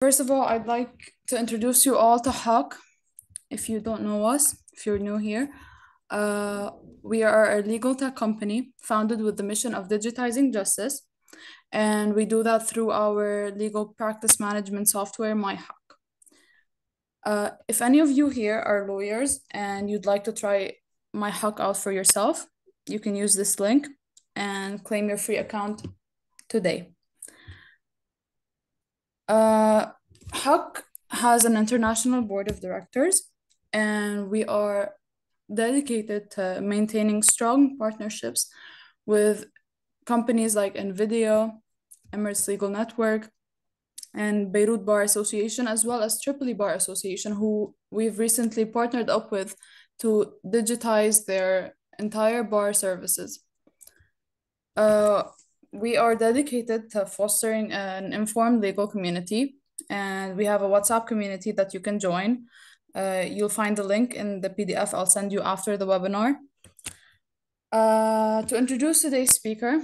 First of all, I'd like to introduce you all to HAQQ. If you don't know us, if you're new here, uh, we are a legal tech company founded with the mission of digitizing justice, and we do that through our legal practice management software, MyHAQQ. If any of you here are lawyers and you'd like to try MyHAQQ out for yourself, you can use this link and claim your free account today. HAQQ has an international board of directors, and we are dedicated to maintaining strong partnerships with companies like NVIDIA, Emirates Legal Network, and Beirut Bar Association, as well as Tripoli Bar Association, who we've recently partnered up with to digitize their entire bar services. We are dedicated to fostering an informed legal community, and we have a WhatsApp community that you can join. You'll find the link in the PDF I'll send you after the webinar. To introduce today's speaker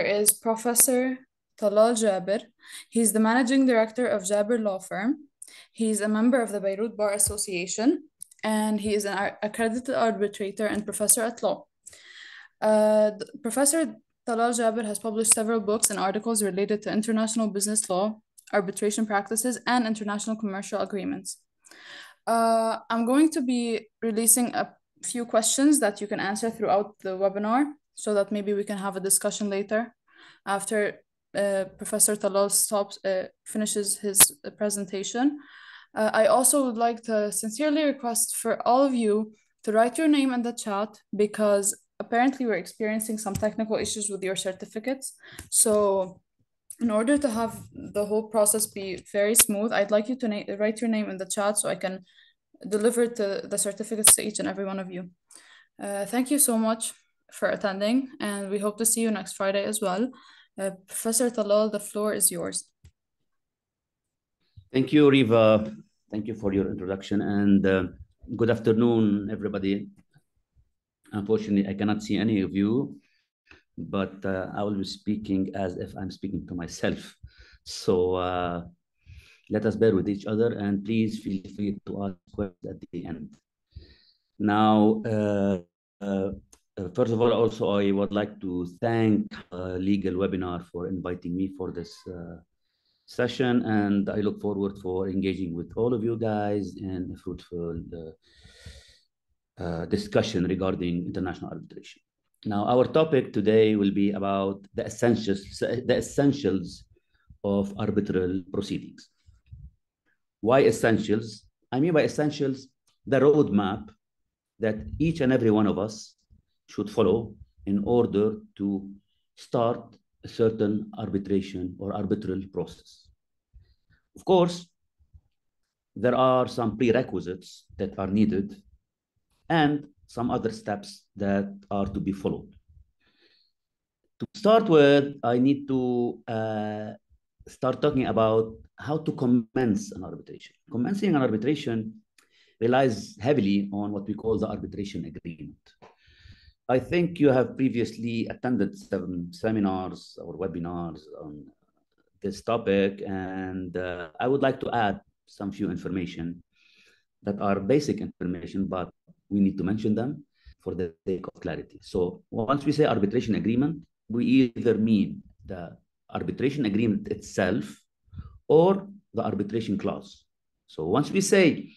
is Professor Talal Jaber. He's the managing director of Jaber Law Firm. He's a member of the Beirut Bar Association, and he is an accredited arbitrator and professor at law. Professor Talal Jaber has published several books and articles related to international business law, arbitration practices, and international commercial agreements. I'm going to be releasing a few questions that you can answer throughout the webinar so that maybe we can have a discussion later after Professor Talal finishes his presentation. I also would like to sincerely request for all of you to write your name in the chat because apparently we're experiencing some technical issues with your certificates. So in order to have the whole process be very smooth, I'd like you to write your name in the chat so I can deliver the certificates to each and every one of you. Thank you so much for attending, and we hope to see you next Friday as well. Professor Talal, the floor is yours. Thank you, Riva. Thank you for your introduction, and good afternoon, everybody. Unfortunately, I cannot see any of you, but I will be speaking as if I'm speaking to myself. So let us bear with each other, and please feel free to ask questions at the end. Now, first of all, also, I would like to thank Legal Webinar for inviting me for this session, and I look forward for engaging with all of you guys in a fruitful discussion regarding international arbitration. Now, our topic today will be about the essentials of arbitral proceedings. Why essentials? I mean by essentials, the roadmap that each and every one of us should follow in order to start a certain arbitration or arbitral process. Of course, there are some prerequisites that are needed and some other steps that are to be followed. To start with, I need to start talking about how to commence an arbitration. Commencing an arbitration relies heavily on what we call the arbitration agreement. I think you have previously attended some seminars or webinars on this topic, and I would like to add some few information that are basic information, but we need to mention them for the sake of clarity. So once we say arbitration agreement, we either mean the arbitration agreement itself or the arbitration clause. So once we say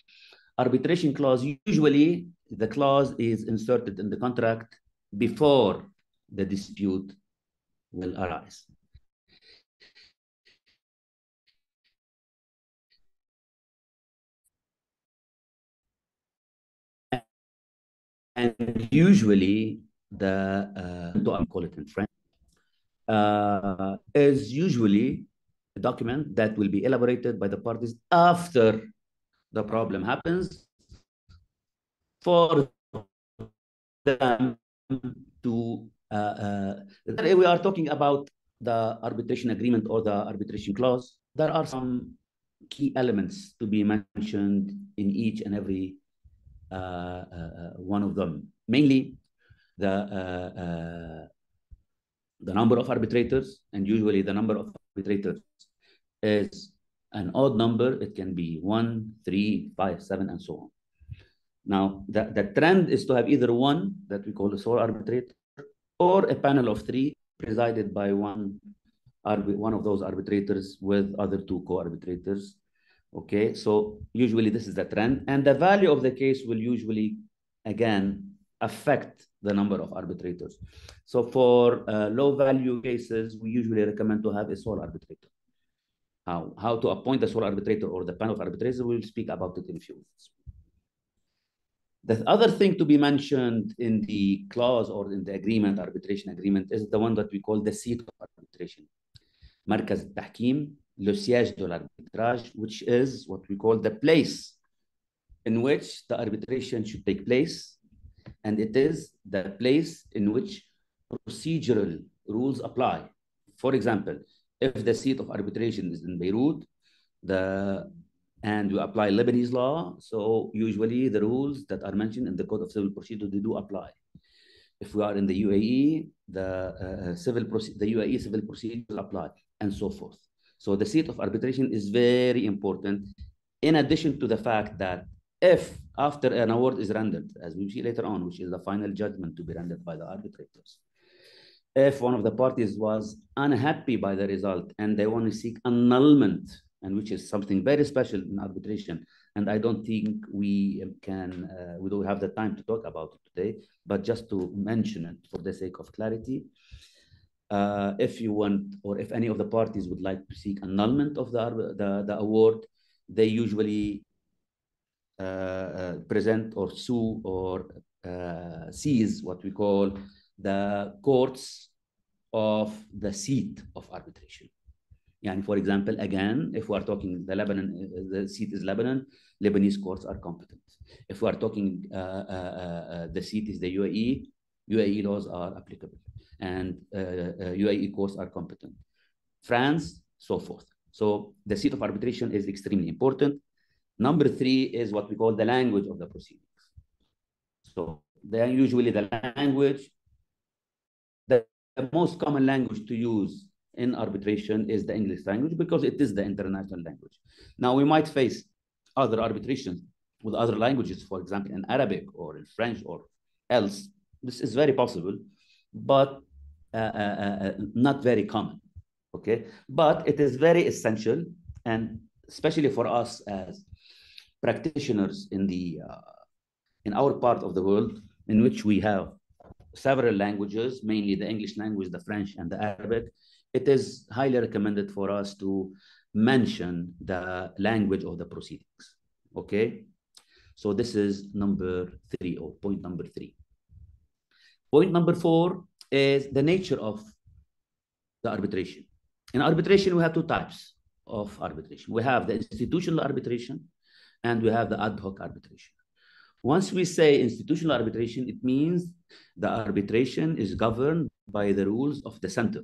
arbitration clause, usually the clause is inserted in the contract before the dispute will arise. And usually the, I call it in French, is usually a document that will be elaborated by the parties after the problem happens for them to, we are talking about the arbitration agreement or the arbitration clause. There are some key elements to be mentioned in each and every one of them, mainly the number of arbitrators, and usually the number of arbitrators is an odd number. It can be 1, 3, 5, 7, and so on. Now, the trend is to have either one that we call a sole arbitrator or a panel of 3 presided by one of those arbitrators with other 2 co-arbitrators. Okay, so usually this is the trend, and the value of the case will usually, again, affect the number of arbitrators. So for low value cases, we usually recommend to have a sole arbitrator. How to appoint the sole arbitrator or the panel of arbitrators, we'll speak about it in a few minutes. The other thing to be mentioned in the clause or in the agreement, arbitration agreement, is the one that we call the seat of arbitration. مركز التحكيم, le siège de l'arbitrage, which is what we call the place in which the arbitration should take place, and it is the place in which procedural rules apply. For example, if the seat of arbitration is in Beirut, and you apply Lebanese law, so usually the rules that are mentioned in the Code of Civil Procedure, they do apply. If we are in the UAE, the UAE civil procedures apply, and so forth. So the seat of arbitration is very important, in addition to the fact that if after an award is rendered, as we see later on, which is the final judgment to be rendered by the arbitrators, if one of the parties was unhappy by the result and they want to seek annulment, and which is something very special in arbitration, and I don't think we don't have the time to talk about it today, but just to mention it for the sake of clarity, if you want, or if any of the parties would like to seek annulment of the award, they usually present or sue or seize what we call the courts of the seat of arbitration. And for example, again, if we are talking the seat is Lebanon, Lebanese courts are competent. If we are talking the seat is the UAE, UAE laws are applicable, and UAE courts are competent. France, so forth. So the seat of arbitration is extremely important. Number 3 is what we call the language of the proceedings. So they are usually the language, the most common language to use in arbitration is the English language because it is the international language. Now we might face other arbitrations with other languages, for example, in Arabic or in French or else. This is very possible, but not very common, okay? But it is very essential, and especially for us as practitioners in our part of the world, in which we have several languages, mainly the English language, the French, and the Arabic, it is highly recommended for us to mention the language of the proceedings, okay? So this is number 3, or point number 3. Point number 4 is the nature of the arbitration. In arbitration, we have 2 types of arbitration. We have the institutional arbitration, and we have the ad hoc arbitration. Once we say institutional arbitration, it means the arbitration is governed by the rules of the center.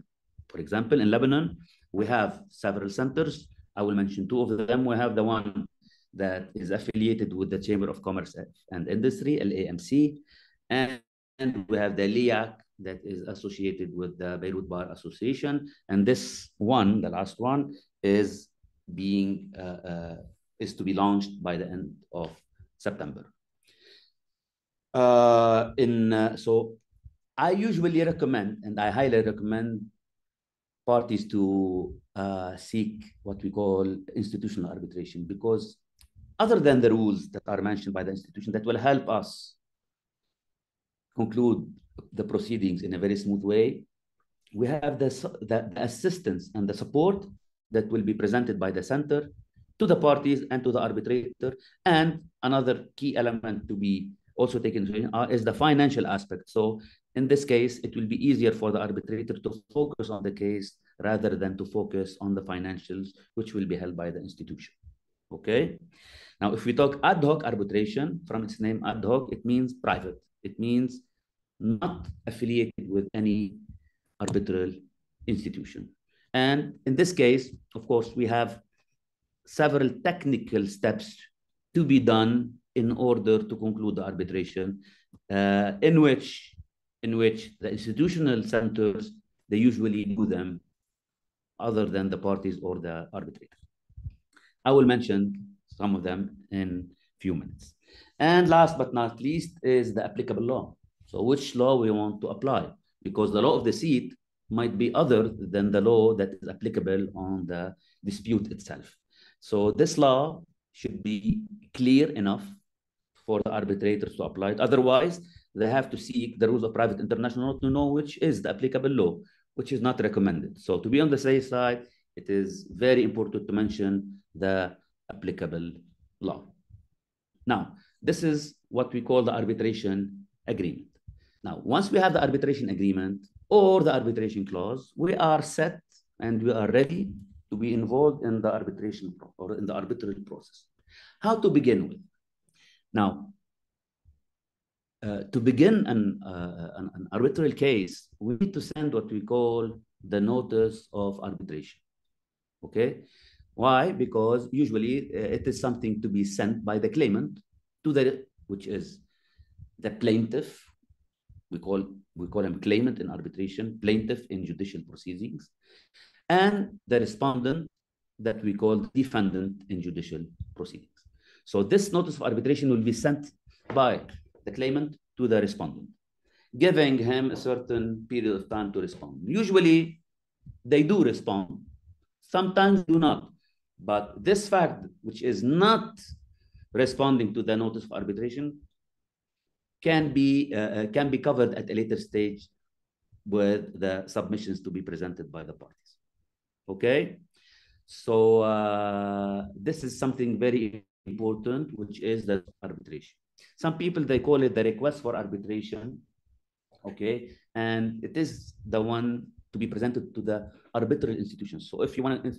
For example, in Lebanon, we have several centers. I will mention 2 of them. We have the one that is affiliated with the Chamber of Commerce and Industry, LAMC, and we have the LIAC that is associated with the Beirut Bar Association. And this one, the last one, is to be launched by the end of September. So I usually recommend, and I highly recommend, parties to seek what we call institutional arbitration, because other than the rules that are mentioned by the institution that will help us conclude the proceedings in a very smooth way, we have the assistance and the support that will be presented by the center to the parties and to the arbitrator. And another key element to be also taken into account is the financial aspect. So in this case, it will be easier for the arbitrator to focus on the case rather than to focus on the financials, which will be held by the institution. Okay? Now, if we talk ad hoc arbitration, from its name ad hoc, it means private. It means not affiliated with any arbitral institution. And in this case, of course, we have several technical steps to be done in order to conclude the arbitration, in which the institutional centers, they usually do them other than the parties or the arbitrator. I will mention some of them in a few minutes. And last but not least is the applicable law. So which law we want to apply, because the law of the seat might be other than the law that is applicable on the dispute itself. So this law should be clear enough for the arbitrators to apply it. Otherwise, they have to seek the rules of private international law to know which is the applicable law, which is not recommended. So to be on the safe side, it is very important to mention the applicable law. Now, this is what we call the arbitration agreement. Now, once we have the arbitration agreement or the arbitration clause, we are set and we are ready to be involved in the arbitration or in the arbitral process. How to begin with? Now, to begin an arbitral case, we need to send what we call the notice of arbitration. Okay? Why? Because usually it is something to be sent by the claimant to the, which is the plaintiff. We call him claimant in arbitration, plaintiff in judicial proceedings, and the respondent that we call defendant in judicial proceedings. So this notice of arbitration will be sent by the claimant to the respondent, giving him a certain period of time to respond. Usually, they do respond. Sometimes do not. But this fact, which is not responding to the notice of arbitration, can be covered at a later stage with the submissions to be presented by the parties. Okay? So this is something very important, which is the arbitration. Some people, they call it the request for arbitration, okay? And it is the one to be presented to the arbitral institution. So if you want to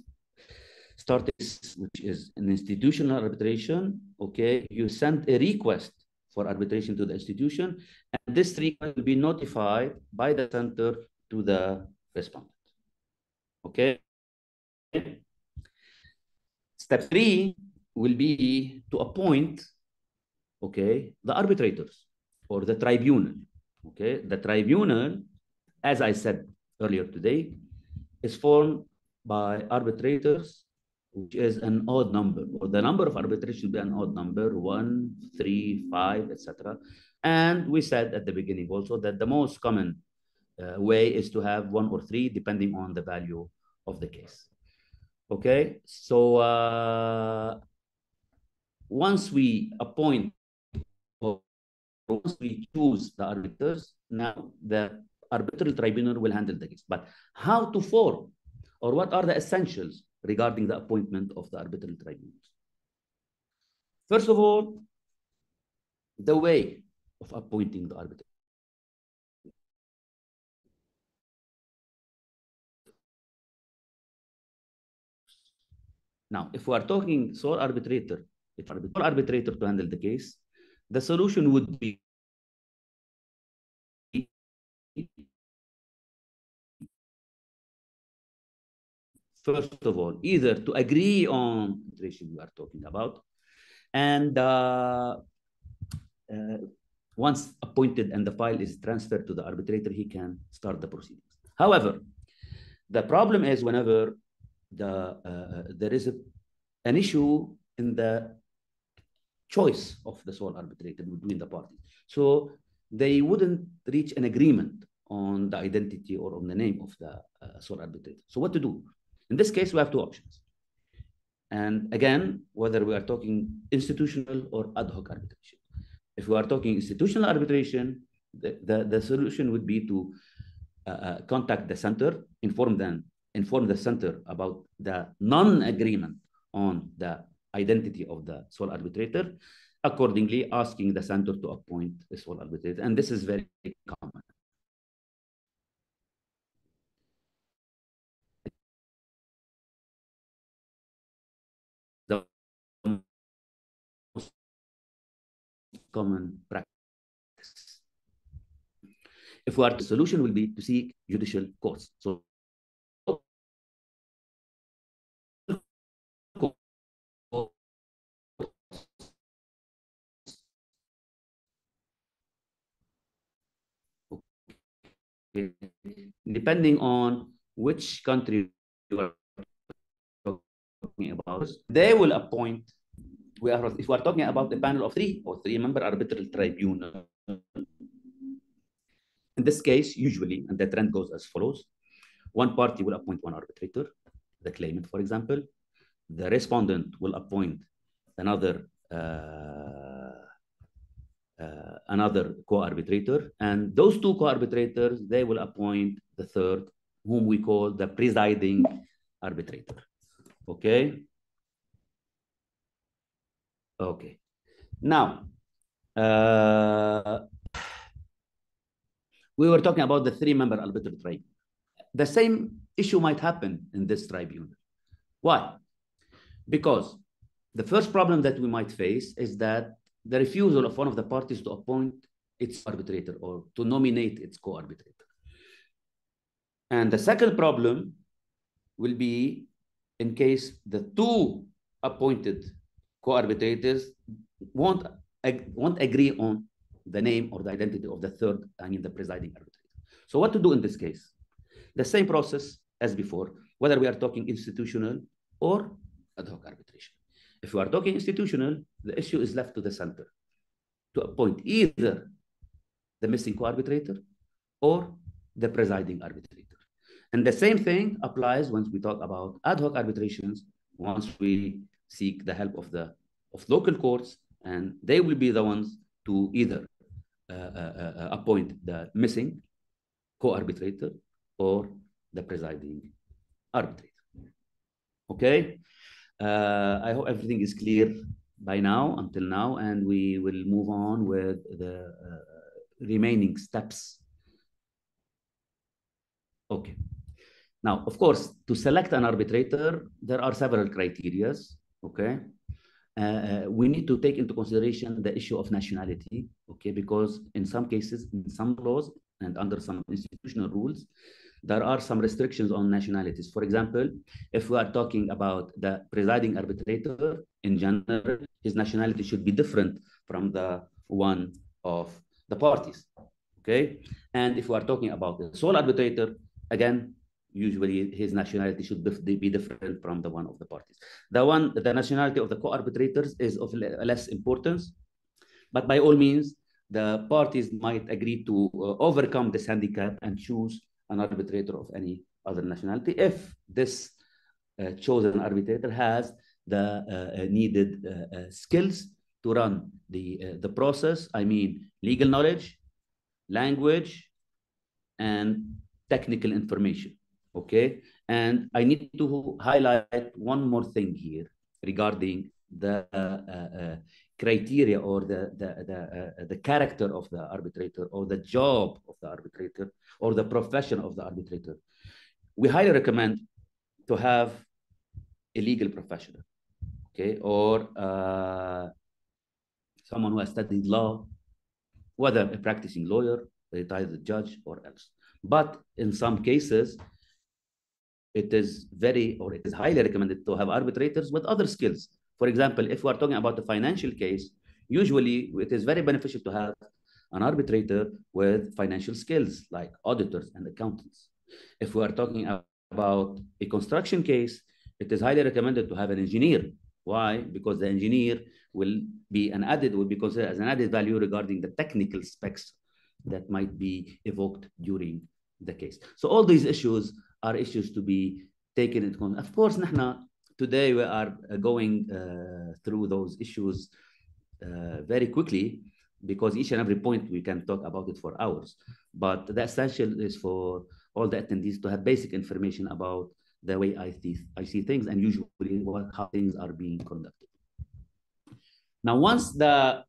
start this, which is an institutional arbitration, okay, you send a request for arbitration to the institution, and this request will be notified by the center to the respondent, okay? Step 3 will be to appoint, okay, the arbitrators or the tribunal, okay? The tribunal, as I said earlier today, is formed by arbitrators, which is an odd number, or the number of arbitrators should be an odd number, 1, 3, 5, etc. And we said at the beginning also that the most common way is to have 1 or 3, depending on the value of the case. Okay, so once we appoint or once we choose the arbiters, now the arbitral tribunal will handle the case. But how to form, or what are the essentials regarding the appointment of the arbitral tribunals? First of all, the way of appointing the arbiter. Now, if we are talking sole arbitrator, if sole arbitrator to handle the case, the solution would be first of all, either to agree on arbitration we are talking about, and once appointed and the file is transferred to the arbitrator, he can start the proceedings. However, the problem is whenever there is an issue in the choice of the sole arbitrator between the parties. So they wouldn't reach an agreement on the identity or on the name of the sole arbitrator. So what to do? In this case, we have two options. And again, whether we are talking institutional or ad hoc arbitration. If we are talking institutional arbitration, the solution would be to contact the center, inform the center about the non-agreement on the identity of the sole arbitrator, accordingly asking the center to appoint a sole arbitrator. And this is very common. The most common practice. If we are, the solution will be to seek judicial courts. So depending on which country are talking about, they will appoint, if we are talking about a panel of three or three-member arbitral tribunal, in this case, usually, and the trend goes as follows: one party will appoint one arbitrator, the claimant, for example. The respondent will appoint another another co-arbitrator, and those two co-arbitrators, they will appoint the third, whom we call the presiding arbitrator. Okay. Okay. Now, we were talking about the three-member arbitral tribunal. The same issue might happen in this tribunal. Why? Because the first problem that we might face is that the refusal of one of the parties to appoint its arbitrator or to nominate its co-arbitrator. And the second problem will be in case the two appointed co-arbitrators won't agree on the name or the identity of the third, the presiding arbitrator. So what to do in this case? The same process as before, whether we are talking institutional or ad hoc arbitration. If we are talking institutional, the issue is left to the center to appoint either the missing co-arbitrator or the presiding arbitrator. And the same thing applies once we talk about ad hoc arbitrations, once we seek the help of local courts, and they will be the ones to either appoint the missing co-arbitrator or the presiding arbitrator. Okay? I hope everything is clear by now, until now, and we will move on with the remaining steps. Okay. Now, of course, to select an arbitrator, there are several criteria, okay? We need to take into consideration the issue of nationality, okay? Because in some cases, in some laws and under some institutional rules, there are some restrictions on nationalities. For example, if we are talking about the presiding arbitrator, in general, his nationality should be different from the one of the parties, okay? And if we are talking about the sole arbitrator, again, usually his nationality should be different from the one of the parties. The nationality of the co-arbitrators is of less importance, but by all means, the parties might agree to overcome this handicap and choose an arbitrator of any other nationality if this chosen arbitrator has the needed skills to run the process. I mean, legal knowledge, language, and technical information. Okay, and I need to highlight one more thing here regarding the criteria or the character of the arbitrator or the job of the arbitrator or the profession of the arbitrator. We highly recommend to have a legal professional, okay, or someone who has studied law, whether a practicing lawyer, a retired judge, or else. But in some cases, it is highly recommended to have arbitrators with other skills. For example, if we are talking about the financial case, usually it is very beneficial to have an arbitrator with financial skills like auditors and accountants. If we are talking about a construction case, it is highly recommended to have an engineer. Why? Because the engineer will be considered as an added value regarding the technical specs that might be evoked during the case. So all these issues are issues to be taken into account. Of course, today we are going through those issues very quickly, because each and every point we can talk about it for hours. But the essential is for all the attendees to have basic information about the way I see things, and usually how things are being conducted. Now, once the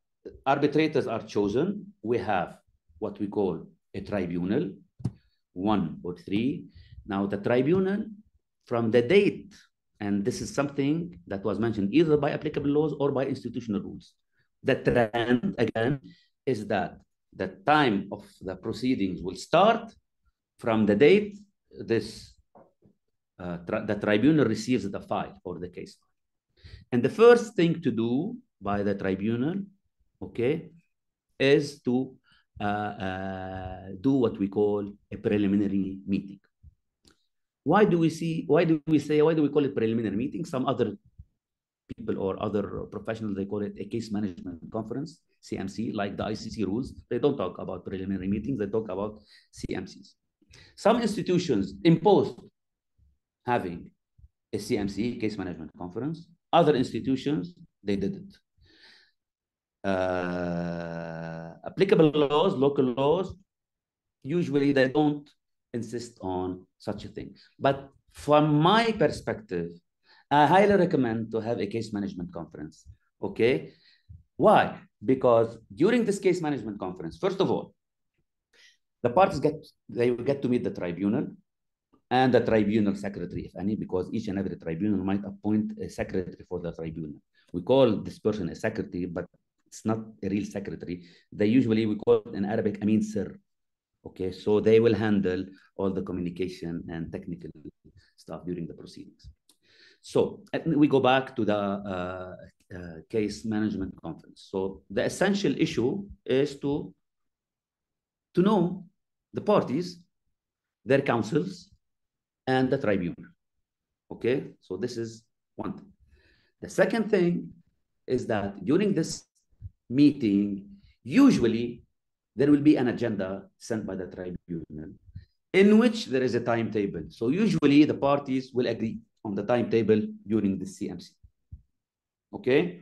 arbitrators are chosen, we have what we call a tribunal, 1 or 3. Now, the tribunal, from the date, and this is something that was mentioned either by applicable laws or by institutional rules. The trend, again, is that the time of the proceedings will start from the date the tribunal receives the file or the case file. And the first thing to do by the tribunal, okay, is to do what we call a preliminary meeting. why do we call it preliminary meeting? Some other people or other professionals, they call it a case management conference, CMC, like the ICC rules. They don't talk about preliminary meetings, they talk about CMCs. Some institutions imposed having a CMC, case management conference. Other institutions, they didn't. Applicable laws, local laws, usually they don't insist on such a thing. But from my perspective, I highly recommend to have a case management conference. Okay? Why? Because during this case management conference, first of all, the parties will get to meet the tribunal and the tribunal secretary, if any, because each and every tribunal might appoint a secretary for the tribunal. We call this person a secretary, but it's not a real secretary. We call it in Arabic, Amin Sir. Okay, so they will handle all the communication and technical stuff during the proceedings. So we go back to the case management conference. So the essential issue is to know the parties, their counsels, and the tribunal. Okay, so this is one thing. The second thing is that during this meeting, usually there will be an agenda sent by the tribunal in which there is a timetable. So usually the parties will agree on the timetable during the CMC. Okay?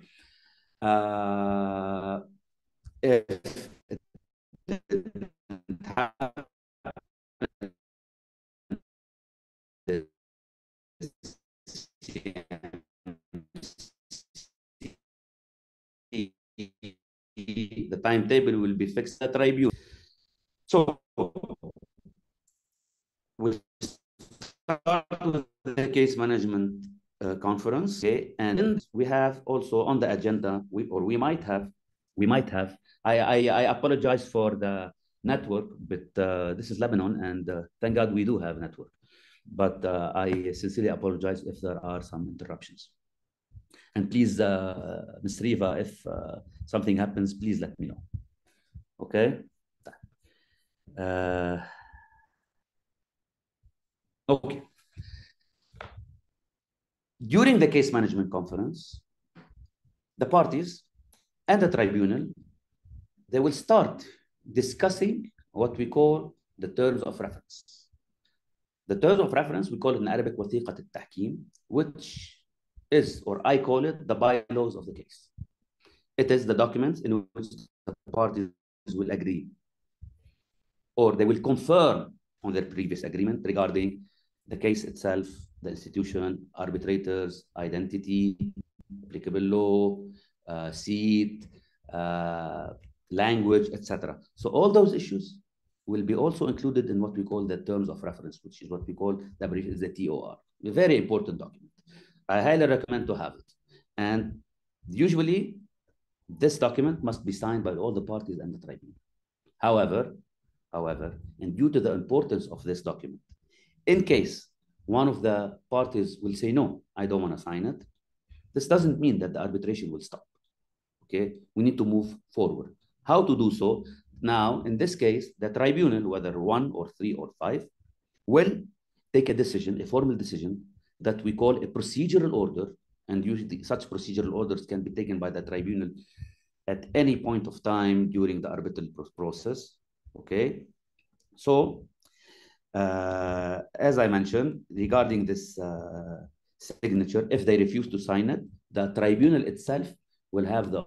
If it didn't happen, the timetable will be fixed at tribunal. So we start with the case management conference, okay? And then we have also on the agenda, we might have, I apologize for the network, but this is Lebanon, and thank God we do have network. But I sincerely apologize if there are some interruptions. And please, Ms. Riva, if something happens, please let me know. Okay? Okay. During the case management conference, the parties and the tribunal, they will start discussing what we call the terms of reference. The terms of reference, we call it in Arabic وثيقة التحكيم, which is, or I call it, the bylaws of the case. It is the documents in which the parties will agree, or they will confirm on their previous agreement regarding the case itself, the institution, arbitrators, identity, applicable law, seat, language, etc. So all those issues will be also included in what we call the terms of reference, which is what we call the TOR, a very important document. I highly recommend to have it. And usually, this document must be signed by all the parties and the tribunal. However, and due to the importance of this document, in case one of the parties will say, no, I don't want to sign it, this doesn't mean that the arbitration will stop. Okay, we need to move forward. How to do so? Now, in this case, the tribunal, whether 1 or 3 or 5, will take a decision, a formal decision, that we call a procedural order, and usually such procedural orders can be taken by the tribunal at any point of time during the arbitral process. Okay, so as I mentioned, regarding this signature, if they refuse to sign it, the tribunal itself will have the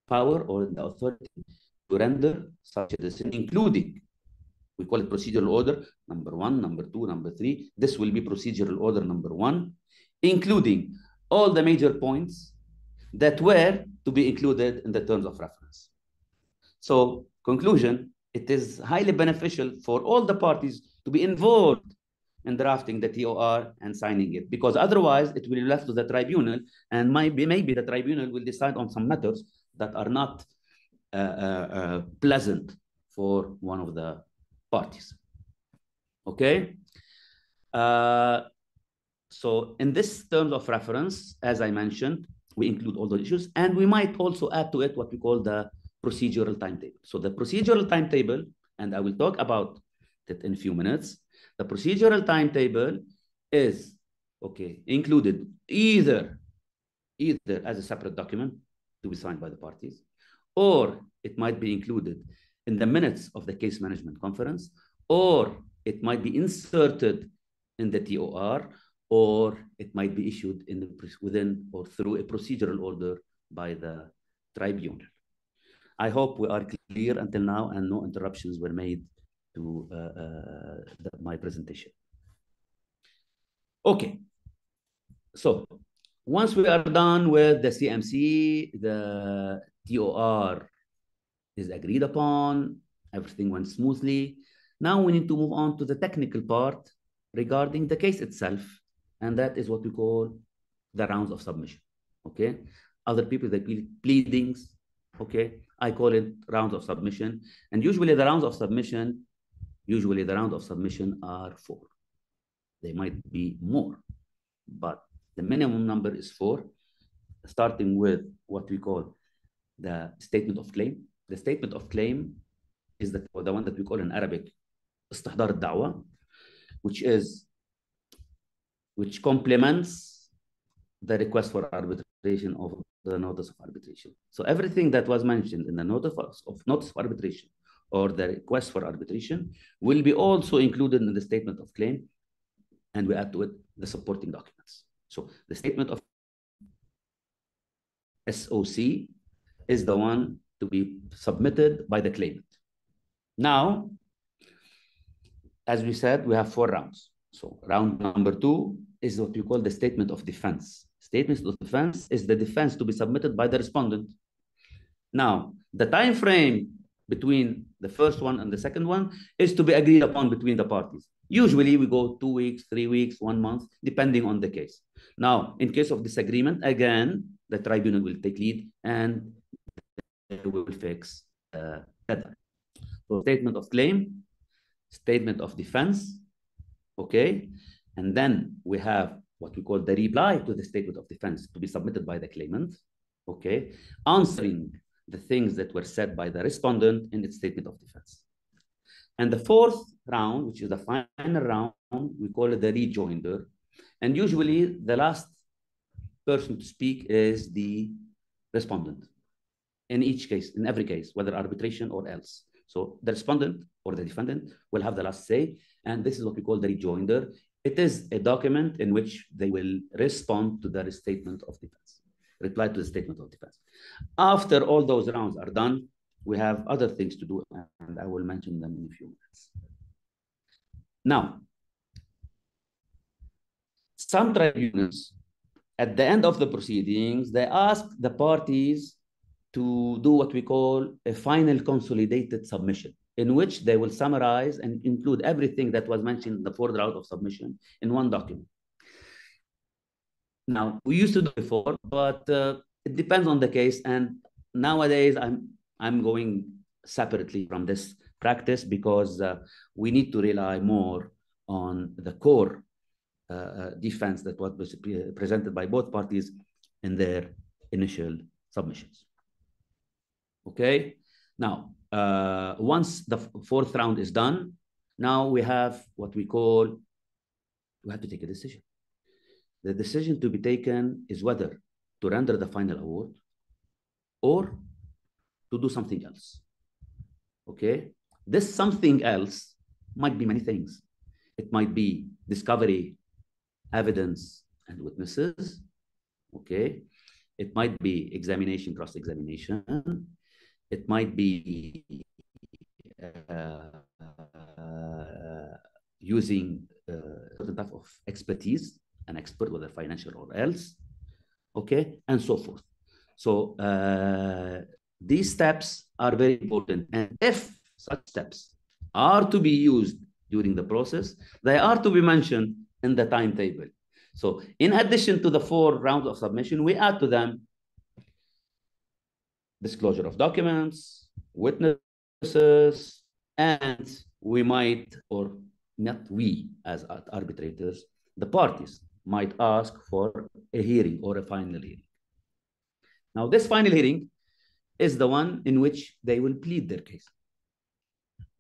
power or the authority to render such a decision, including, we call it procedural order number 1, number 2, number 3. This will be procedural order number 1, including all the major points that were to be included in the terms of reference. So, conclusion, it is highly beneficial for all the parties to be involved in drafting the TOR and signing it, because otherwise it will be left to the tribunal, and maybe the tribunal will decide on some matters that are not pleasant for one of the parties. Okay? So in this terms of reference, as I mentioned, we include all the issues, and we might also add to it what we call the procedural timetable. So the procedural timetable, and I will talk about it in a few minutes. The procedural timetable is included either as a separate document to be signed by the parties, or it might be included in the minutes of the case management conference, or it might be inserted in the TOR, or it might be issued within or through a procedural order by the tribunal. I hope we are clear until now and no interruptions were made to my presentation. Okay, so once we are done with the CMC, the TOR is agreed upon, everything went smoothly. Now we need to move on to the technical part regarding the case itself, and that is what we call the rounds of submission, okay? Other people, they call it pleadings, okay? I call it rounds of submission, and usually the rounds of submission are 4. They might be more, but the minimum number is 4, starting with what we call the statement of claim. The statement of claim is the one that we call in Arabic استحضار الدعوة, which complements the request for arbitration of the notice of arbitration. So everything that was mentioned in the notice of arbitration or the request for arbitration will be also included in the statement of claim, and we add to it the supporting documents. So the statement of SOC is the one to be submitted by the claimant. Now, as we said, we have 4 rounds. So round number 2 is what we call the statement of defense. Statement of defense is the defense to be submitted by the respondent. Now, the time frame between the first one and the second one is to be agreed upon between the parties. Usually we go 2 weeks, 3 weeks, 1 month, depending on the case. Now, in case of disagreement, again, the tribunal will take lead and they will fix the deadline. So statement of claim, statement of defense, okay? And then we have what we call the reply to the statement of defense to be submitted by the claimant, okay? Answering the things that were said by the respondent in its statement of defense. And the 4th round, which is the final round, we call it the rejoinder. And usually the last person to speak is the respondent in each case, in every case, whether arbitration or else. So the respondent or the defendant will have the last say, and this is what we call the rejoinder. It is a document in which they will respond to the statement of defense, reply to the statement of defense. After all those rounds are done, we have other things to do, and I will mention them in a few minutes. Now, some tribunals, at the end of the proceedings, they ask the parties to do what we call a final consolidated submission, in which they will summarize and include everything that was mentioned in the 4th round of submission in one document. Now, we used to do it before, but it depends on the case, and nowadays I'm going separately from this practice because we need to rely more on the core defense that was presented by both parties in their initial submissions. Okay, now once the 4th round is done, now we have what we call, we have to take a decision. The decision to be taken is whether to render the final award or to do something else. Okay, this something else might be many things. It might be discovery, evidence, and witnesses. Okay, it might be examination, cross-examination. It might be using certain type of expertise, an expert, whether financial or else, okay, and so forth. So these steps are very important, and if such steps are to be used during the process, they are to be mentioned in the timetable. So in addition to the 4 rounds of submission, we add to them disclosure of documents, witnesses, and we might, or not we as arbitrators, the parties might ask for a hearing or a final hearing. Now, this final hearing is the one in which they will plead their case.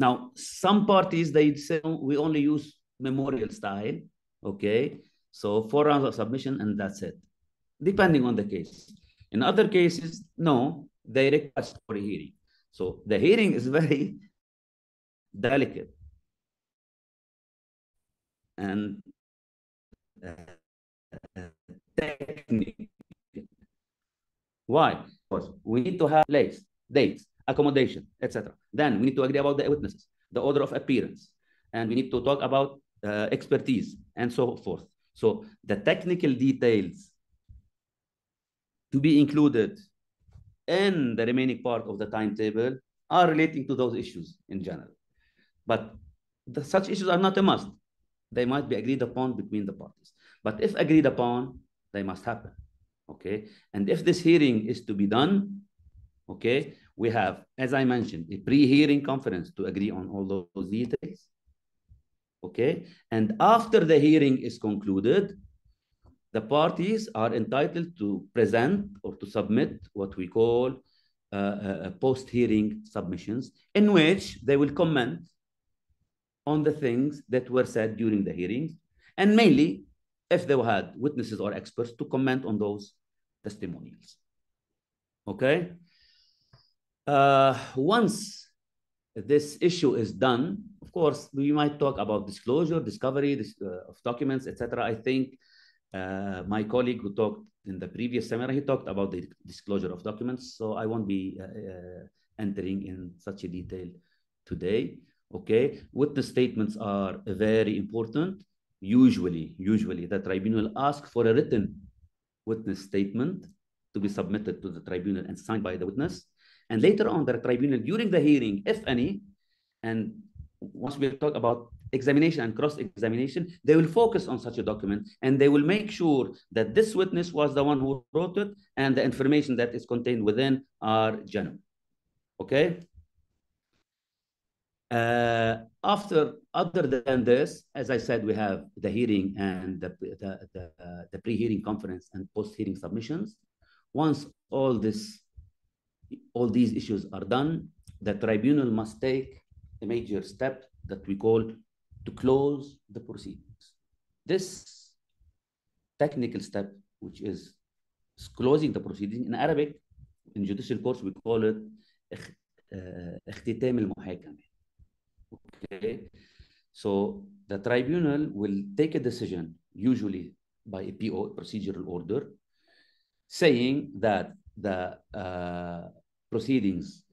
Now, some parties, they say we only use memorial style, okay? So 4 rounds of submission and that's it, depending on the case. In other cases, no, they request for a hearing. So the hearing is very delicate. And technical. Why? Because we need to have place, dates, accommodation, etc. Then we need to agree about the witnesses, the order of appearance, and we need to talk about expertise and so forth. So the technical details to be included in the remaining part of the timetable are relating to those issues in general. But such issues are not a must. They might be agreed upon between the parties. But if agreed upon, they must happen. Okay. And if this hearing is to be done, okay, we have, as I mentioned, a pre-hearing conference to agree on all those details. Okay. And after the hearing is concluded, the parties are entitled to present or to submit what we call post-hearing submissions, in which they will comment on the things that were said during the hearings, and mainly if they had witnesses or experts to comment on those testimonials. Okay. Once this issue is done, of course, we might talk about disclosure, discovery of documents, etc. I think my colleague who talked in the previous seminar, he talked about the disclosure of documents, so I won't be entering in such a detail today. Okay, witness statements are very important. Usually the tribunal asks for a written witness statement to be submitted to the tribunal and signed by the witness. And later on, the tribunal, during the hearing, if any, and once we talk about examination and cross-examination, they will focus on such a document and they will make sure that this witness was the one who wrote it and the information that is contained within are genuine. Okay? Other than this, as I said, we have the hearing and the pre-hearing conference and post-hearing submissions. Once all these issues are done, the tribunal must take a major step that we call to close the proceedings. This technical step, which is closing the proceedings, in Arabic, in judicial courts, we call it اختتام المحاكمة. Okay, so the tribunal will take a decision, usually by a PO, procedural order, saying that the proceedings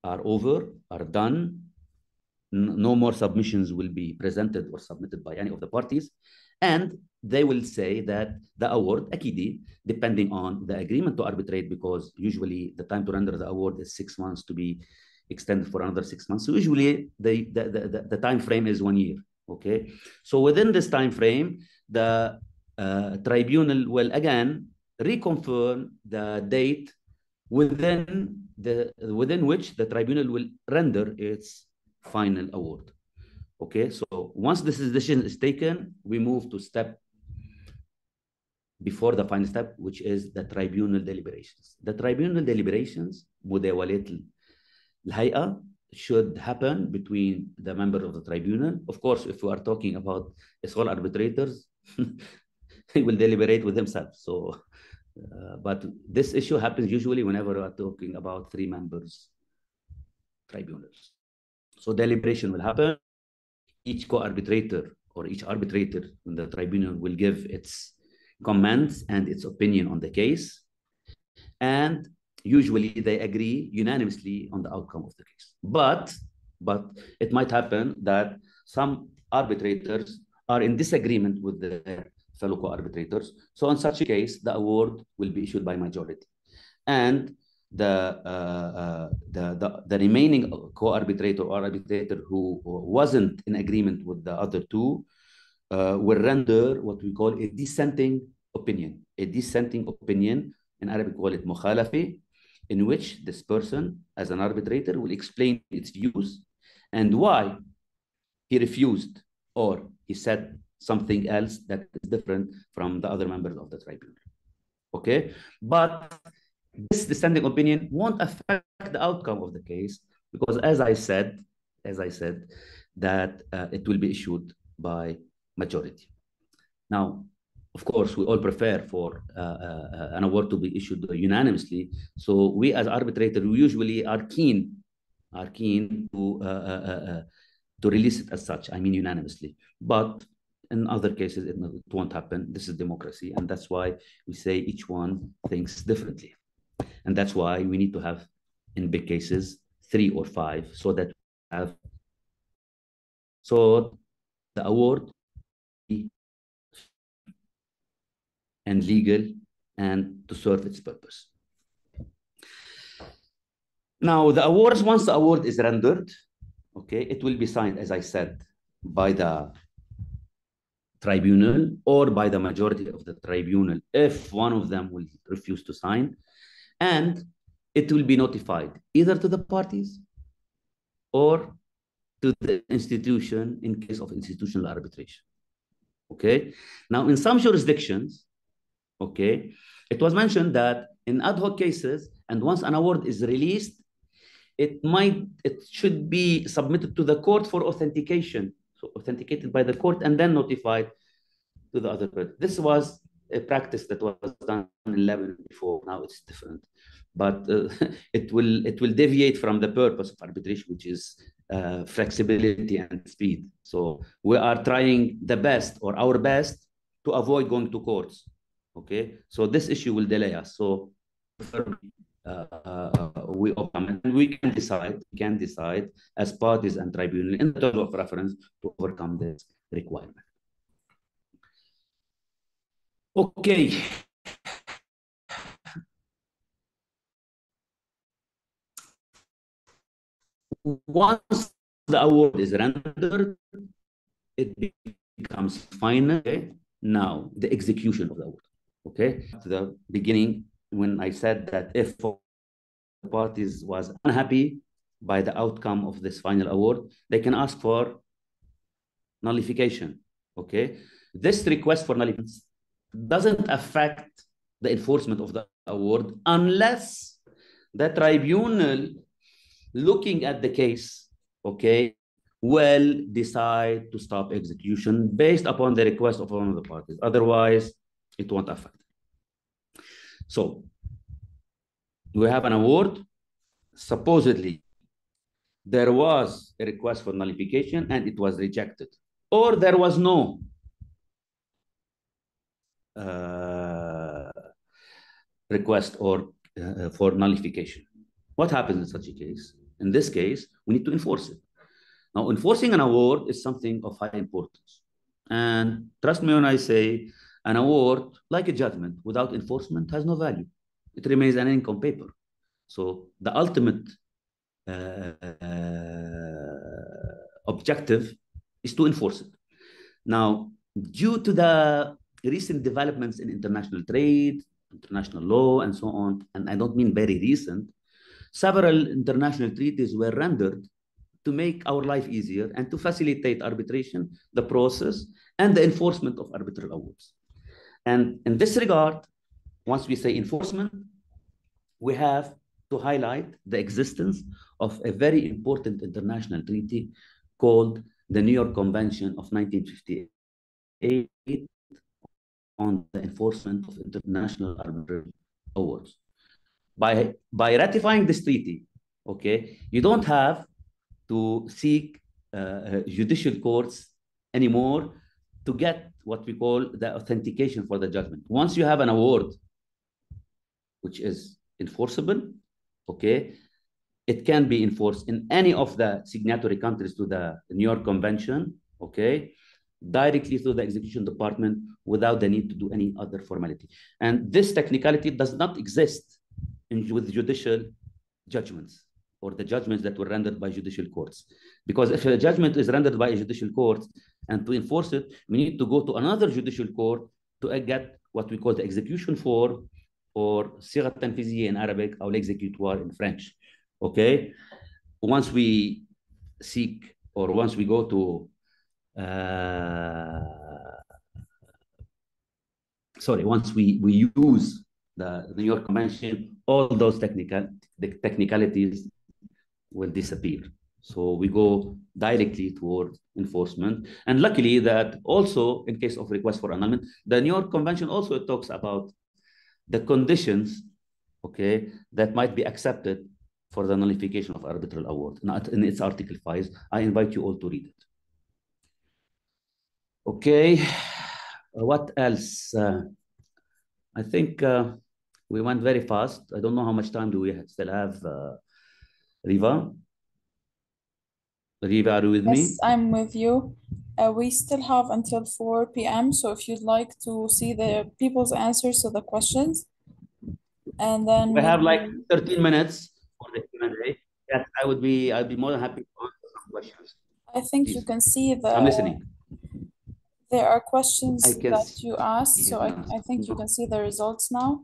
are over, are done, no more submissions will be presented or submitted by any of the parties, and they will say that the award, akidi, depending on the agreement to arbitrate, because usually the time to render the award is 6 months to be extended for another 6 months. So usually the time frame is 1 year. Okay, so within this time frame, the tribunal will again reconfirm the date within which the tribunal will render its final award. Okay, so once this decision is taken, we move to step before the final step, which is the tribunal deliberations. The tribunal deliberations, مداولات الهيئة, should happen between the members of the tribunal. Of course, if we are talking about sole arbitrators, they will deliberate with themselves. So, but this issue happens usually whenever we are talking about 3 members tribunals. So deliberation will happen. Each co-arbitrator or each arbitrator in the tribunal will give its comments and its opinion on the case. And usually they agree unanimously on the outcome of the case. But it might happen that some arbitrators are in disagreement with their fellow co-arbitrators. So in such a case, the award will be issued by majority. And the remaining co-arbitrator or arbitrator who wasn't in agreement with the other two will render what we call a dissenting opinion. A dissenting opinion, in Arabic we call it mukhalafi, in which this person, as an arbitrator, will explain its views and why he refused or he said something else that is different from the other members of the tribunal. Okay, but this dissenting opinion won't affect the outcome of the case because, as I said, as I said, that it will be issued by majority. Now, of course, we all prefer for an award to be issued unanimously. So we as arbitrator, we usually are keen to release it as such, I mean unanimously. But in other cases, it won't happen. This is democracy. And that's why we say each one thinks differently. And that's why we need to have, in big cases, 3 or 5, so that we have, so the award and legal and to serve its purpose. Now, the awards, once the award is rendered, okay, it will be signed, as I said, by the tribunal or by the majority of the tribunal if one of them will refuse to sign, and it will be notified either to the parties or to the institution in case of institutional arbitration. Okay. Now, in some jurisdictions, okay, it was mentioned that in ad hoc cases, and once an award is released, it should be submitted to the court for authentication, so authenticated by the court and then notified to the other person. This was a practice that was done in Lebanon before. Now it's different, but it will deviate from the purpose of arbitration, which is flexibility and speed. So we are trying the best or our best to avoid going to courts. Okay, so this issue will delay us. So we can decide as parties and tribunal in the terms of reference to overcome this requirement. Okay. Once the award is rendered, it becomes final. Okay? Now, the execution of the award. Okay, at the beginning, when I said that if the parties was unhappy by the outcome of this final award, they can ask for nullification. Okay, this request for nullification doesn't affect the enforcement of the award unless the tribunal looking at the case, okay, will decide to stop execution based upon the request of one of the parties. Otherwise, it won't affect. So we have an award. Supposedly, there was a request for nullification and it was rejected, or there was no request or for nullification. What happens in such a case? In this case, we need to enforce it. Now, enforcing an award is something of high importance. And trust me when I say an award, like a judgment, without enforcement has no value. It remains an ink on paper. So the ultimate objective is to enforce it. Now, due to the recent developments in international trade, international law, and so on, and I don't mean very recent, several international treaties were rendered to make our life easier and to facilitate arbitration, the process, and the enforcement of arbitral awards. And in this regard, once we say enforcement, we have to highlight the existence of a very important international treaty called the New York Convention of 1958 on the enforcement of international arbitral awards. By ratifying this treaty, okay, you don't have to seek judicial courts anymore to get what we call the authentication for the judgment. Once you have an award which is enforceable, okay, it can be enforced in any of the signatory countries to the New York Convention, okay, directly through the execution department without the need to do any other formality. And this technicality does not exist with judicial judgments or the judgments that were rendered by judicial courts. Because if a judgment is rendered by a judicial court and to enforce it, we need to go to another judicial court to get what we call the execution form or صيغة تنفيذية in Arabic or l'exécutoire in French. Okay? Once we seek or once we go to once we use the New York Convention, all those technicalities will disappear. So we go directly toward enforcement. And luckily that also in case of request for annulment, the New York Convention also talks about the conditions, okay, that might be accepted for the nullification of arbitral award. In its Article 5. I invite you all to read it. Okay, what else? I think we went very fast. I don't know how much time do we still have, Riva? Riva, are you with me? Yes, I'm with you. We still have until 4 p.m. So if you'd like to see the people's answers to the questions, and then We have like maybe 13 minutes for the Q&A. Yes, I'd be more than happy to answer some questions. I think you Please, can see I'm listening. there are I questions can that see you asked. So now. I think you can see the results now.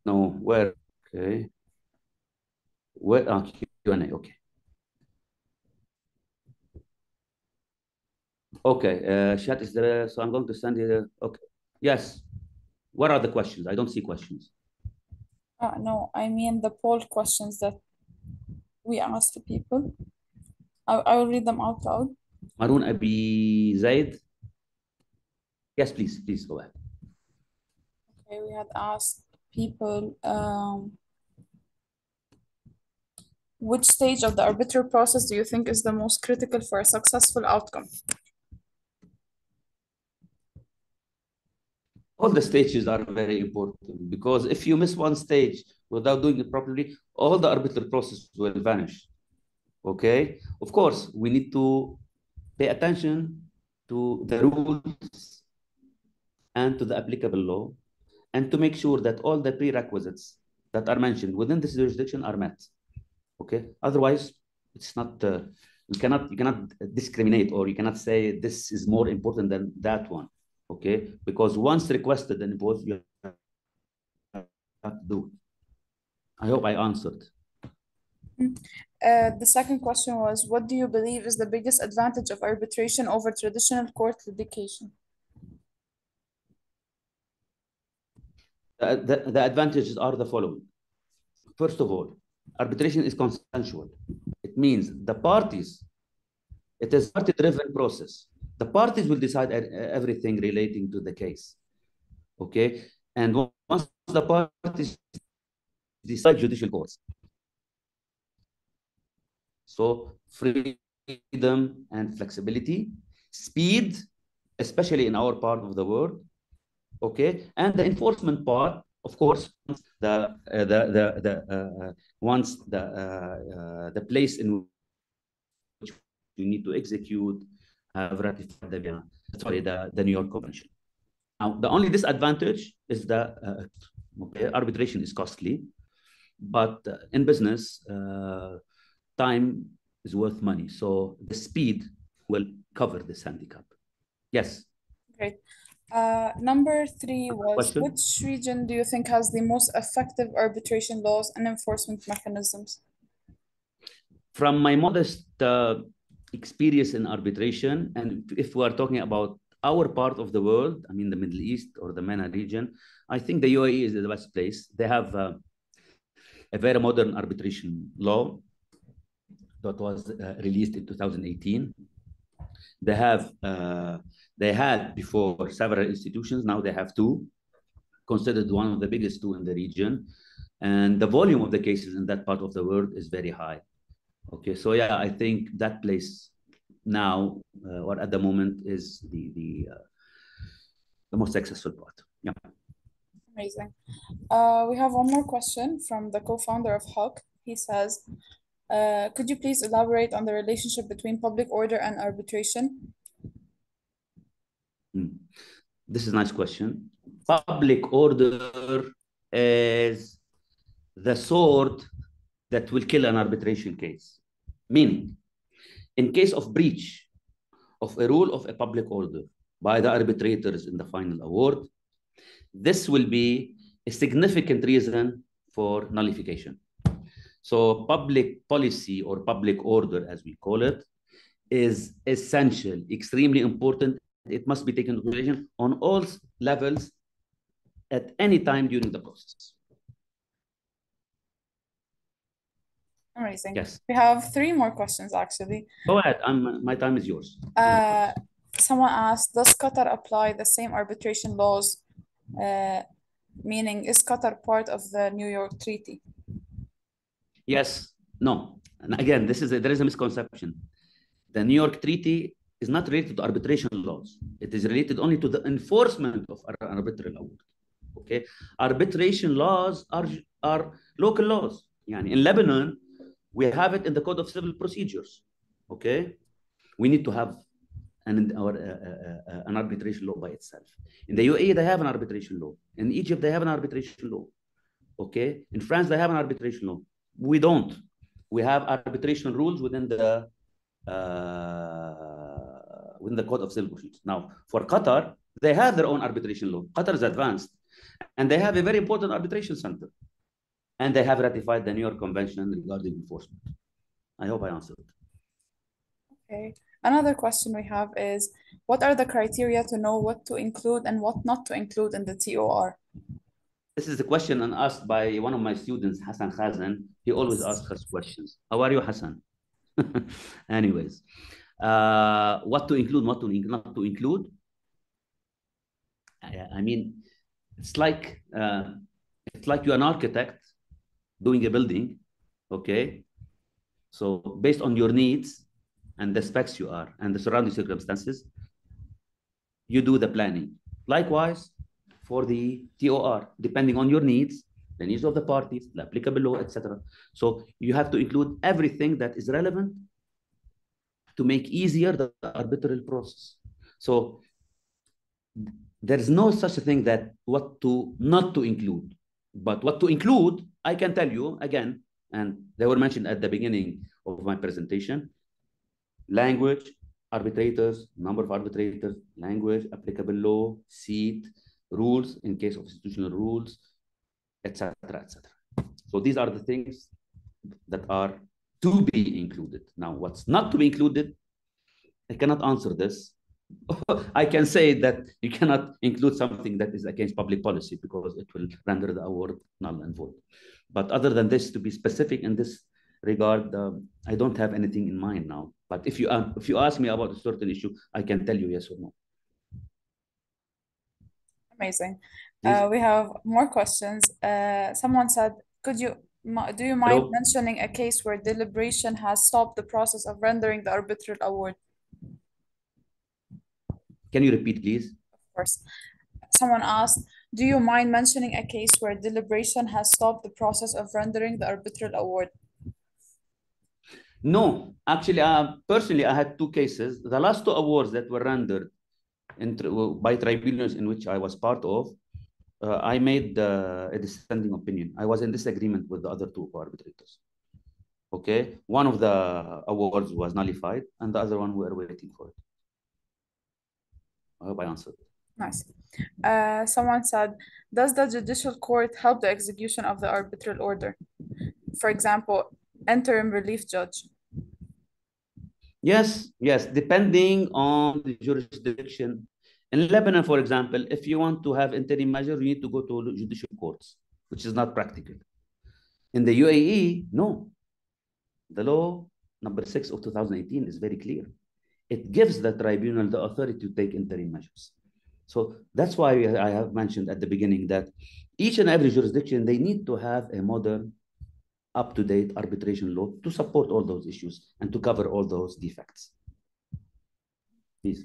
No, where? Okay. Where? Q&A, okay. Okay, chat is there, so I'm going to send you the, okay. Yes, what are the questions? I don't see questions. No, I mean the poll questions that we asked the people. I will read them out loud. Maroon Abi Zaid. Yes, please go ahead. Okay, we had asked people which stage of the arbitral process do you think is the most critical for a successful outcome? All the stages are very important because if you miss one stage without doing it properly, all the arbitral process will vanish. Okay? Of course, we need to pay attention to the rules and to the applicable law and to make sure that all the prerequisites that are mentioned within this jurisdiction are met. Okay? Otherwise, it's not, you cannot discriminate, or you cannot say this is more important than that one. Okay? Because once requested and imposed, you have to do it. I hope I answered. The second question was, what do you believe is the biggest advantage of arbitration over traditional court litigation? The advantages are the following. First of all, arbitration is consensual. It means the parties, it is a party-driven process. The parties will decide everything relating to the case. Okay? And once the parties decide, judicial courts. So freedom and flexibility, speed, especially in our part of the world, okay, and the enforcement part, of course, once the place in which you need to execute have ratified the New York Convention. Now, the only disadvantage is that arbitration is costly, but in business, time is worth money. So the speed will cover this handicap. Yes. Great. Number 3 was, Question? which region do you think has the most effective arbitration laws and enforcement mechanisms? From my modest experience in arbitration, and if we are talking about our part of the world, I mean the Middle East or the MENA region, I think the UAE is the best place. They have a very modern arbitration law that was released in 2018. They had before several institutions, now they have two, considered one of the biggest two in the region. And the volume of the cases in that part of the world is very high. Okay, so yeah, I think that place now or at the moment is the most successful part. Yeah. Amazing. We have one more question from the co-founder of HAQQ. He says, could you please elaborate on the relationship between public order and arbitration? This is a nice question. Public order is the sword that will kill an arbitration case. Meaning, in case of breach of a rule of a public order by the arbitrators in the final award, this will be a significant reason for nullification. So public policy or public order, as we call it, is essential, extremely important. It must be taken into consideration on all levels at any time during the process. Amazing. Yes. We have 3 more questions actually. Go ahead. My time is yours. Someone asked, does Qatar apply the same arbitration laws? Meaning, is Qatar part of the New York Treaty? Yes. No. And again, there is a misconception. The New York Treaty is not related to arbitration laws. It is related only to the enforcement of an arbitral award. Okay. Arbitration laws are local laws. In Lebanon, we have it in the Code of Civil Procedures. Okay. We need to have an arbitration law by itself. In the UAE, they have an arbitration law. In Egypt, they have an arbitration law. Okay. In France, they have an arbitration law. We don't. We have arbitration rules within the Code of Civil Procedures. Now, for Qatar, they have their own arbitration law. Qatar is advanced, and they have a very important arbitration center, and they have ratified the New York Convention regarding enforcement. I hope I answered. Okay. Another question we have is, what are the criteria to know what to include and what not to include in the TOR? This is a question asked by one of my students, Hassan Khazan. He always asks us questions. How are you, Hassan? Anyways, what to include, what to not to include. I mean, it's like you're an architect doing a building, okay? So based on your needs and the specs you are and the surrounding circumstances, you do the planning. Likewise, for the TOR, depending on your needs, the needs of the parties, the applicable law, etc. So you have to include everything that is relevant to make easier the arbitral process. So there is no such a thing that what to not to include, but what to include, I can tell you again, and they were mentioned at the beginning of my presentation: language, arbitrators, number of arbitrators, language, applicable law, seat, rules in case of institutional rules, etc., etc. So these are the things that are to be included. Now, what's not to be included, I cannot answer this. I can say that you cannot include something that is against public policy because it will render the award null and void. But other than this, to be specific in this regard, I don't have anything in mind now. But if you ask me about a certain issue, I can tell you yes or no. Amazing. We have more questions. Someone said, do you mind mentioning a case where deliberation has stopped the process of rendering the arbitral award? Can you repeat, please? Of course. Someone asked, do you mind mentioning a case where deliberation has stopped the process of rendering the arbitral award? No, actually, personally, I had 2 cases. The last 2 awards that were rendered by tribunals in which I was part of, I made a dissenting opinion. I was in disagreement with the other 2 arbitrators. Okay, one of the awards was nullified, and the other one we are waiting for it. I hope I answered. Nice. Someone said, does the judicial court help the execution of the arbitral order? For example, interim relief judge. Yes, depending on the jurisdiction. In Lebanon, for example, if you want to have interim measure, you need to go to judicial courts, which is not practical. In the UAE, no. The law number 6 of 2018 is very clear. It gives the tribunal the authority to take interim measures. So that's why I have mentioned at the beginning that each and every jurisdiction, they need to have a modern, up-to-date arbitration law to support all those issues and to cover all those defects. Please.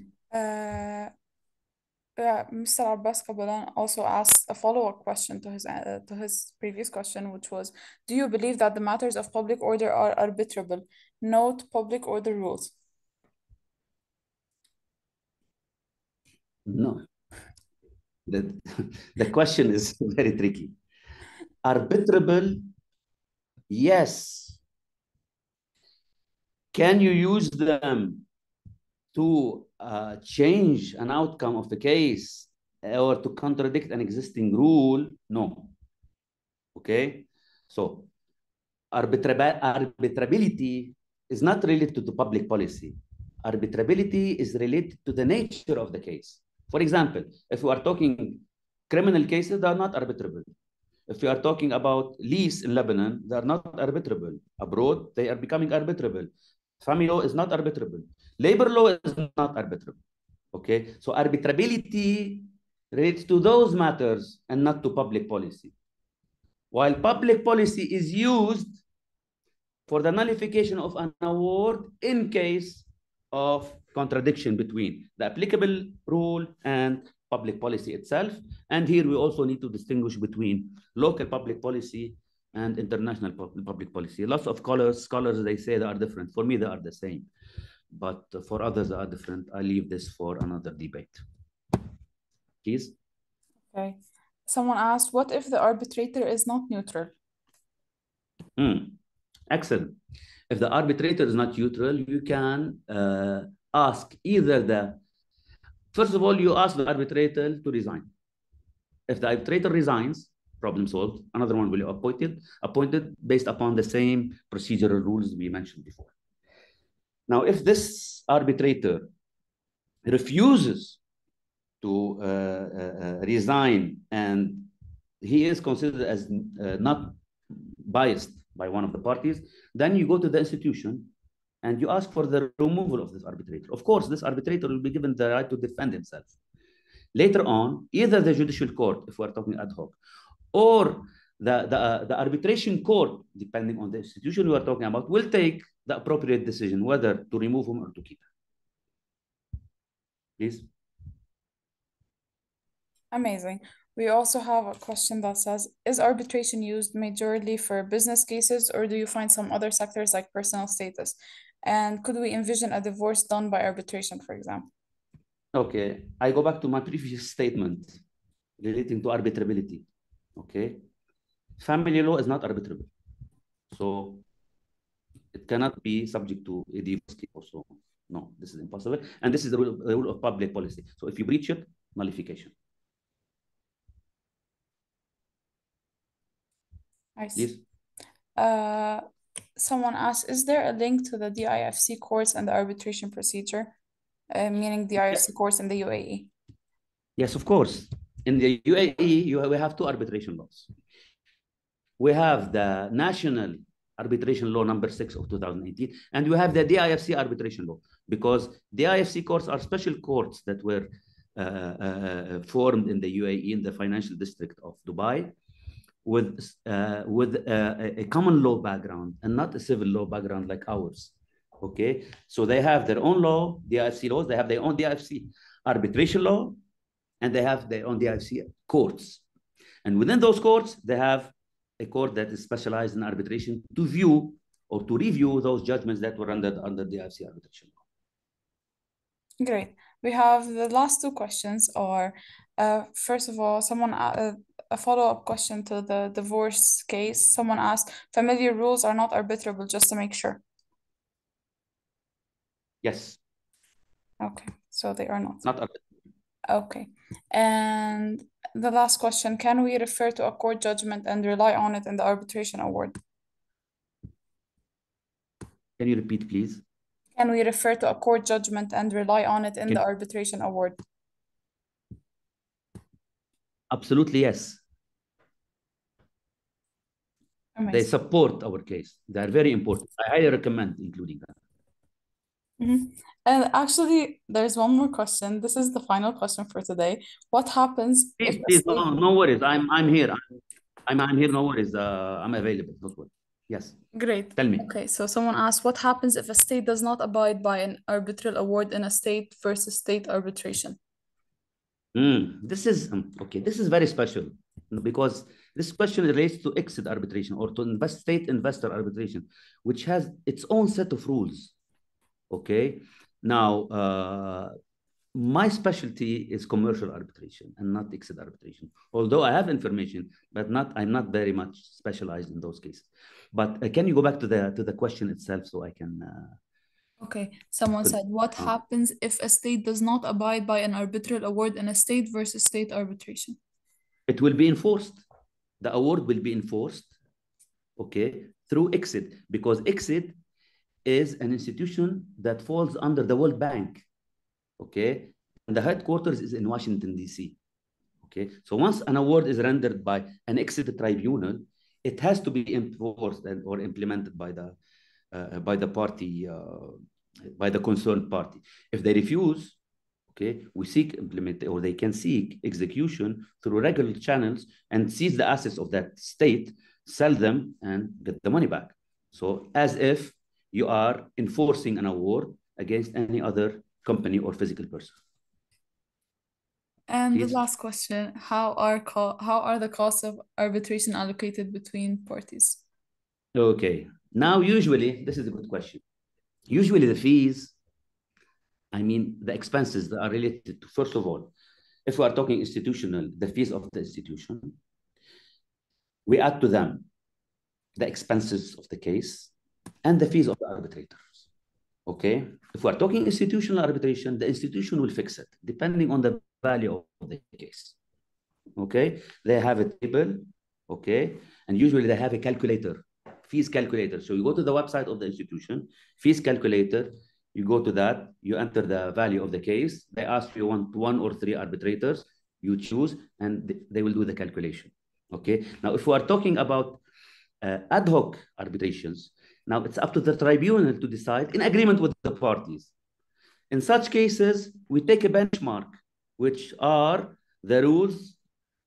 Mr. Abbas Kabalan also asked a follow-up question to his previous question, which was, do you believe that the matters of public order are arbitrable? Note public order rules. No. The question is very tricky. Arbitrable, yes. Can you use them to change an outcome of the case or to contradict an existing rule? No. Okay? So arbitrability is not related to public policy. Arbitrability is related to the nature of the case. For example, if we are talking Criminal cases, they are not arbitrable. If we are talking about lease in Lebanon, they are not arbitrable. Abroad, they are becoming arbitrable. Family law is not arbitrable. Labor law is not arbitrable. Okay, so arbitrability relates to those matters and not to public policy. While public policy is used for the nullification of an award in case of contradiction between the applicable rule and public policy itself. And here we also need to distinguish between local public policy and international public policy. Lots of scholars, they say they are different. For me, they are the same. But for others, they are different. I leave this for another debate. Please. Okay. Someone asked, what if the arbitrator is not neutral? Excellent. If the arbitrator is not neutral, you can ask either first of all, you ask the arbitrator to resign. If the arbitrator resigns, problem solved. Another one will be appointed based upon the same procedural rules we mentioned before. Now, if this arbitrator refuses to resign and he is considered as not biased by one of the parties, then you go to the institution and you ask for the removal of this arbitrator. Of course, this arbitrator will be given the right to defend himself. Later on, either the judicial court, if we're talking ad hoc, or the arbitration court, depending on the institution we are talking about, will take the appropriate decision whether to remove him or to keep him. Please. Amazing. We also have a question that says, is arbitration used majorly for business cases, or do you find some other sectors like personal status? And could we envision a divorce done by arbitration, for example? Okay, I go back to my previous statement relating to arbitrability. Okay, family law is not arbitrable, so it cannot be subject to a divorce also. No, this is impossible, and this is the rule of public policy. So if you breach it, nullification. I see. Someone asked, is there a link to the DIFC courts and the arbitration procedure, meaning DIFC courts in the UAE? Yes, of course. In the UAE, we have two arbitration laws. We have the National Arbitration Law number 6 of 2018, and we have the DIFC arbitration law, because DIFC courts are special courts that were formed in the UAE, in the financial district of Dubai, with a common law background and not a civil law background like ours. Okay, so they have their own law, DIFC laws, they have their own DIFC arbitration law, and they have their own DIFC courts. And within those courts, they have a court that is specialized in arbitration to view or to review those judgments that were under DIFC arbitration law. Great. We have the last two questions are, first of all, someone a follow-up question to the divorce case. Someone asked, familiar rules are not arbitrable, just to make sure. Yes. Okay, so they are not. Not arbitrable. Okay. And the last question, can we refer to a court judgment and rely on it in the arbitration award? Can you repeat, please? Can we refer to a court judgment and rely on it in the arbitration award? Absolutely, yes. Amazing. They support our case. They are very important. I highly recommend including that. And actually, there's one more question. This is the final question for today. What happens if Please, no worries. I'm here. I'm here. No worries. I'm available. Don't worry. Yes. Great. Tell me. Okay, so someone asked, what happens if a state does not abide by an arbitral award in a state versus state arbitration? This is okay. This is very special because this question relates to exit arbitration or to state investor arbitration, which has its own set of rules. Okay. Now, my specialty is commercial arbitration and not exit arbitration. Although I have information, but I'm not very much specialized in those cases. But can you go back to the question itself so I can? Okay. Someone said, what happens if a state does not abide by an arbitral award in a state versus state arbitration? It will be enforced. The award will be enforced, okay, through exit, because exit is an institution that falls under the World Bank, okay? And the headquarters is in Washington, D.C., Okay, so once an award is rendered by an exit tribunal, it has to be enforced or implemented by the party, by the concerned party. If they refuse, okay, we seek implement, or they can seek execution through regular channels and seize the assets of that state, sell them, and get the money back. So as if you are enforcing an award against any other company or physical person. And the Please. last question, how are the costs of arbitration allocated between parties? Okay. Now, usually, this is a good question. Usually the fees, I mean, the expenses that are related to, first of all, if we are talking institutional, the fees of the institution, we add to them the expenses of the case and the fees of the arbitrators. Okay? If we're talking institutional arbitration, the institution will fix it depending on the value of the case. Okay? They have a table, okay? And usually they have a calculator, fees calculator. So you go to the website of the institution, fees calculator, you go to that, you enter the value of the case. They ask you want 1 or 3 arbitrators, you choose, and they will do the calculation. Okay? Now, if we are talking about ad hoc arbitrations, now it's up to the tribunal to decide in agreement with the parties. In such cases, we take a benchmark, which are the rules,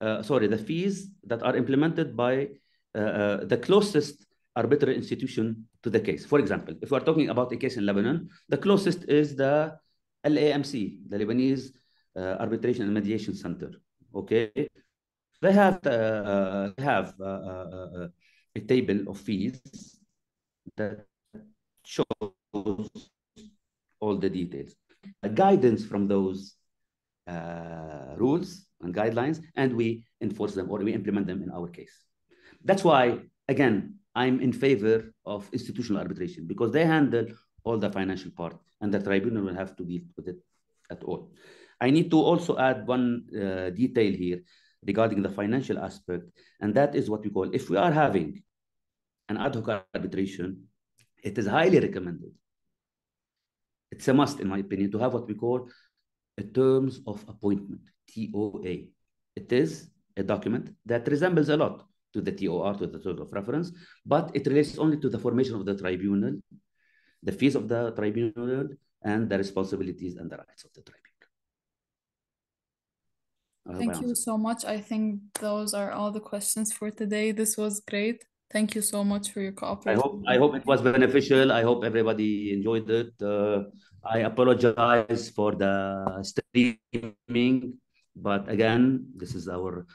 the fees that are implemented by the closest arbitral institution to the case. For example, if we're talking about a case in Lebanon, the closest is the LAMC, the Lebanese Arbitration and Mediation Center. Okay, they have a table of fees that shows all the details. Guidance from those rules and guidelines, and we enforce them or we implement them in our case. That's why, again, I'm in favor of institutional arbitration because they handle all the financial part and the tribunal will have to deal with it at all. I need to also add one detail here regarding the financial aspect, and that is what we call, if we are having an ad hoc arbitration, it is highly recommended. It's a must, in my opinion, to have what we call a terms of appointment, TOA. It is a document that resembles a lot to the TOR, to the terms of reference, but it relates only to the formation of the tribunal, the fees of the tribunal, and the responsibilities and the rights of the tribunal. Thank you so much. I think those are all the questions for today. This was great. Thank you so much for your cooperation. I hope it was beneficial. I hope everybody enjoyed it. I apologize for the streaming, but again, this is our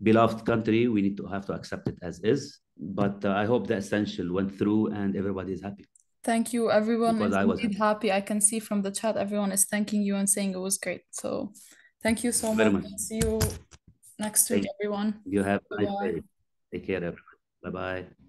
beloved country. We need to have to accept it as is. But I hope the essential went through and everybody is happy. Thank you. Everyone Because is I was indeed happy. I can see from the chat, everyone is thanking you and saying it was great. So thank you so very much. much. See you next week, everyone. You have a nice Bye-bye. day. Take care, everyone. Bye-bye.